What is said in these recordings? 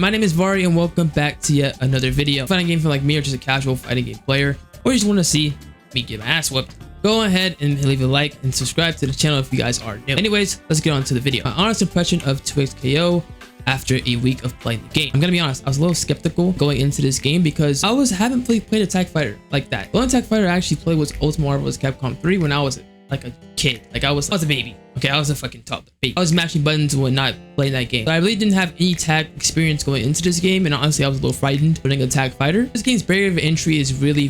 my name is Vari and welcome back to yet another video. Fighting game for like me or just a casual fighting game player, or you just want to see me get my ass whooped, go ahead and leave a like and subscribe to the channel if you guys are new. Anyways, let's get on to the video. My honest impression of 2xKO after a week of playing the game. I'm gonna be honest, I was a little skeptical going into this game because I haven't played a tag fighter like that. The only tag fighter I actually played was Ultimate Marvel's Capcom 3 when I was like a kid. Like I was a baby. Okay, I was a fucking top baby. I was mashing buttons and whatnot playing that game. So I really didn't have any tag experience going into this game, and honestly I was a little frightened putting a tag fighter. This game's barrier of entry is really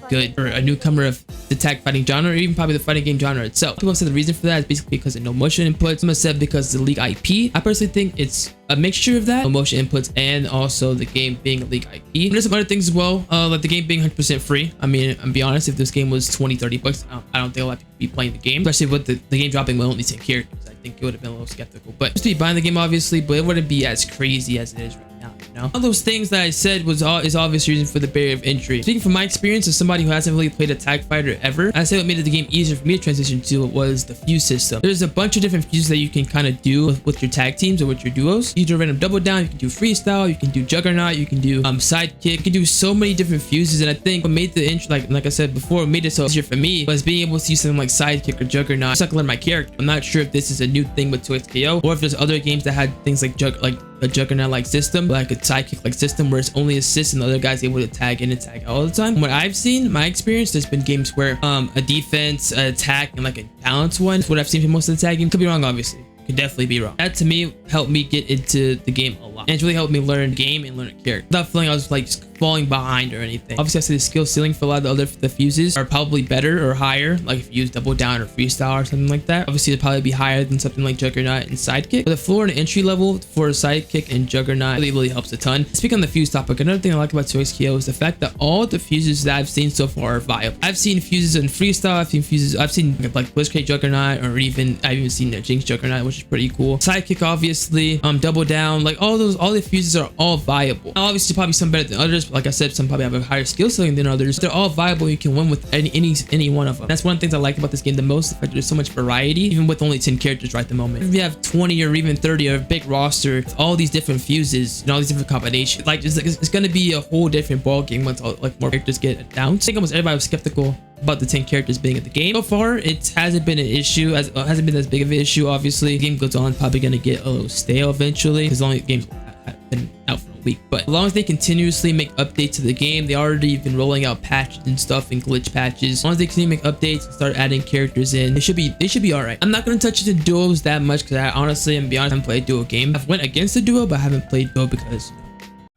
good for a newcomer of the tag fighting genre, or even probably the fighting game genre itself. People said the reason for that is basically because of no motion inputs. Some have said because of the League IP. I personally think it's a mixture of that, no motion inputs, and also the game being a League IP. And there's some other things as well, like the game being 100% free. I mean, I'm be honest, if this game was 20-30 bucks, I don't think a lot of people would be playing the game, especially with the game dropping with only 10 characters. I think it would have been a little skeptical, but just be buying the game obviously, but it wouldn't be as crazy as it is right now, you know? All those things that I said is obvious reason for the barrier of entry. Speaking from my experience as somebody who hasn't really played a tag fighter ever, I say what made the game easier for me to transition to was the fuse system. There's a bunch of different fuses that you can kind of do with your tag teams or with your duos. You can do random double down, you can do freestyle, you can do juggernaut, you can do sidekick, you can do so many different fuses. And I think what made the intro, like I said before, what made it so easier for me was being able to use something like sidekick or juggernaut so I can learn my character. I'm not sure if this is a new thing with 2xKO or if there's other games that had things like a juggernaut like system, like a sidekick like system where it's only assist and the other guys able to tag in and tag out all the time. From what I've seen, my experience, there's been games where a defense, an attack, and like a balance one is what I've seen for most of the tagging. Could be wrong, obviously. Could definitely be wrong. That to me helped me get into the game a lot, and it's really helped me learn the game and learn a character without feeling I was like falling behind or anything. Obviously I say the skill ceiling for a lot of the fuses are probably better or higher, like if you use double down or freestyle or something like that. Obviously it'd probably be higher than something like juggernaut and sidekick, but the floor and entry level for sidekick and juggernaut really helps a ton. Speaking on the fuse topic, another thing I like about 2xKO is the fact that all the fuses that I've seen so far are viable. I've seen fuses in freestyle, I've seen like Blitzcrank juggernaut, or I've even seen the Jinx juggernaut, which is pretty cool. Sidekick obviously, double down, like all the fuses are all viable. Now, obviously probably some better than others, but like I said, some probably have a higher skill ceiling than others. They're all viable. You can win with any one of them. That's one of the things I like about this game the most. The fact that there's so much variety, even with only 10 characters right at the moment. If you have 20 or even 30 or a big roster with all these different fuses and all these different combinations, like it's gonna be a whole different ball game once like more characters get announced. I think almost everybody was skeptical about the 10 characters being in the game. So far, it hasn't been an issue, hasn't been as big of an issue. Obviously, the game goes on, probably gonna get a little stale eventually because only games have been out for a week. But as long as they continuously make updates to the game, they already been rolling out patches and stuff and glitch patches. As long as they continue to make updates and start adding characters in, they should be all right. I'm not gonna touch the duos that much because I honestly, and be honest, I haven't played a duo game. I've went against the duo, but I haven't played duo because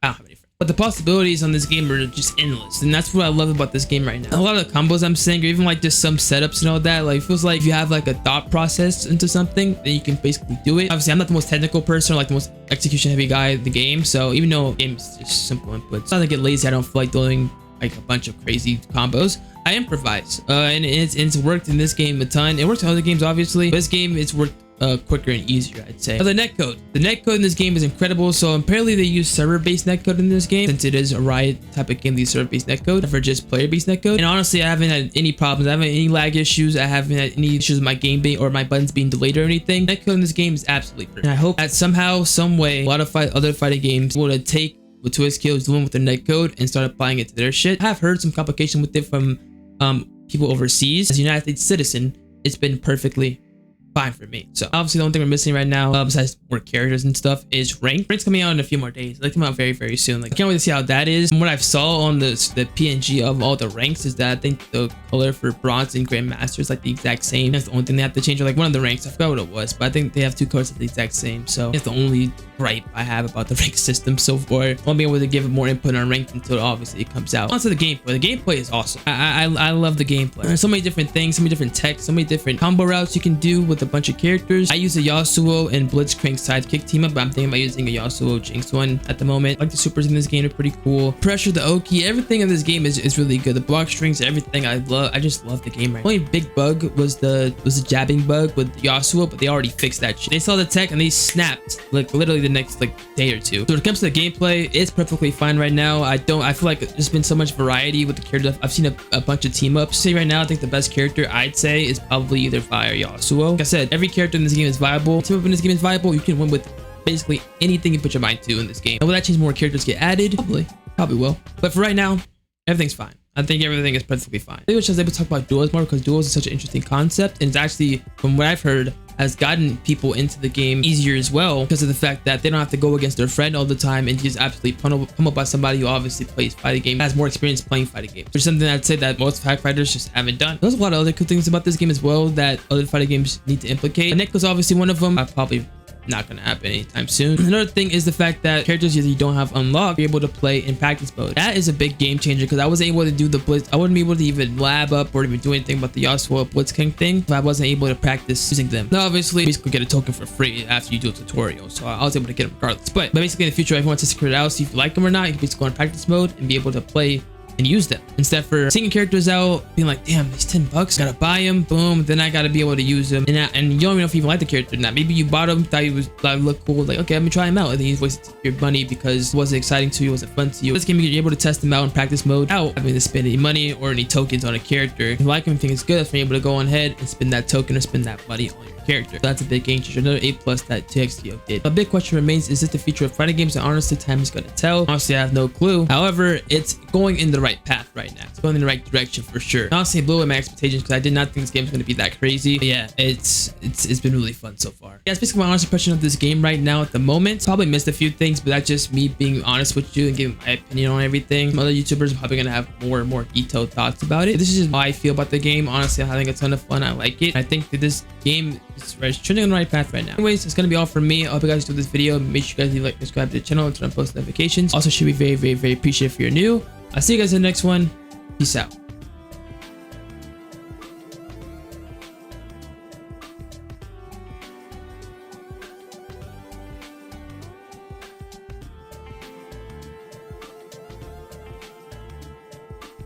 I don't have any friends. But the possibilities on this game are just endless, and that's what I love about this game right now. A lot of the combos I'm saying, or even like just some setups and all that, like it feels like if you have like a thought process into something, then you can basically do it. Obviously, I'm not the most technical person or like the most execution heavy guy in the game, so even though the game is just simple inputs, it's not to get lazy. I don't feel like doing like a bunch of crazy combos. I improvise, and it's worked in this game a ton. It works in other games obviously, but this game it's worked quicker and easier, I'd say. The netcode in this game is incredible. So apparently they use server-based netcode in this game, since it is a Riot type of game. They use server-based netcode for just player-based netcode, and honestly I haven't had any problems. I haven't had any lag issues. I haven't had any issues with my game being or my buttons being delayed or anything. Netcode in this game is absolutely perfect, and I hope that somehow, some way, a lot of other fighting games will take what 2xKO is doing with their netcode and start applying it to their shit. I have heard some complication with it from people overseas. As a United States citizen, it's been perfectly fine for me. So obviously the only thing we're missing right now, besides more characters and stuff, is rank. Rank's coming out in a few more days. They come out very soon. Like I can't wait to see how that is. From what I've saw on the PNG of all the ranks is that I think the color for bronze and grandmaster is like the exact same. That's the only thing they have to change, or like one of the ranks, I forgot what it was, but I think they have two colors that are the exact same. So that's the only gripe I have about the rank system so far. I won't be able to give more input on rank until obviously it comes out. Also the gameplay. The gameplay is awesome. I love the gameplay. There's so many different things, so many different tech, so many different combo routes you can do with a bunch of characters. I use a Yasuo and Blitzcrank sidekick team up, but I'm thinking about using a Yasuo Jinx one at the moment. Like the supers in this game are pretty cool. Pressure, the Oki, everything in this game is really good. The block strings, everything I just love the game right now. Only big bug was the jabbing bug with Yasuo, but they already fixed that shit. They saw the tech and they snapped like literally the next like day or two. So when it comes to the gameplay, it's perfectly fine right now. I feel like there's been so much variety with the characters. I've seen a bunch of team ups. Say right now, I think the best character I'd say is probably either Vi or Yasuo. Like I said, every character in this game is viable. Team up in this game is viable. You can win with basically anything you put your mind to in this game. And will that change more characters get added? Probably will. But for right now, everything's fine. I think everything is perfectly fine. I wish I was able to talk about duels more because duels is such an interesting concept, and it's actually, from what I've heard, has gotten people into the game easier as well because of the fact that they don't have to go against their friend all the time and just absolutely pummeled by somebody who obviously plays fighting games, has more experience playing fighting games, which is something I'd say that most fighters just haven't done. There's a lot of other cool things about this game as well that other fighting games need to implicate. Netcode is obviously one of them. Probably not gonna happen anytime soon. Another thing is the fact that characters you don't have unlocked, you're able to play in practice mode. That is a big game changer because I wasn't able to do the blitz. I wouldn't be able to even lab up or even do anything about the Yasuo Blitzking thing if I wasn't able to practice using them. Now, obviously, you basically get a token for free after you do a tutorial, so I was able to get them regardless. But basically, in the future, everyone wants to secure it out, see if you like them or not. You can basically go in practice mode and be able to play and use them instead for seeing characters out being like, damn, these $10 gotta buy them, boom, then I gotta be able to use them, and you don't even know if you even like the character or not. Maybe you bought him, thought he was look cool, like, okay, let me try him out, and then you wasted your money because it wasn't exciting to you, it wasn't fun to you. This game, you're able to test them out in practice mode without having to spend any money or any tokens on a character. If you like him, think it's good, that's when you're able to go on ahead and spend that token or spend that money on your character. So that's a big game changer. Another A+ that TXTO did. A big question remains, is this the future of fighting games? And honestly, time is going to tell. Honestly, I have no clue. However, it's going in the right path right now. It's going in the right direction for sure. Honestly, it blew away my expectations because I did not think this game was going to be that crazy. But yeah, it's been really fun so far. Yeah, it's basically my honest impression of this game right now at the moment. Probably missed a few things, but that's just me being honest with you and giving my opinion on everything. Some other YouTubers are probably going to have more and more detailed thoughts about it. This is just how I feel about the game. Honestly, I'm having a ton of fun. I like it. I think that this game is trending on the right path right now. Anyways, it's going to be all from me. I hope you guys enjoyed this video. Make sure you guys leave a like, subscribe to the channel, and turn on post notifications. Also, should be very, very, very appreciative if you're new. I'll see you guys in the next one. Peace out.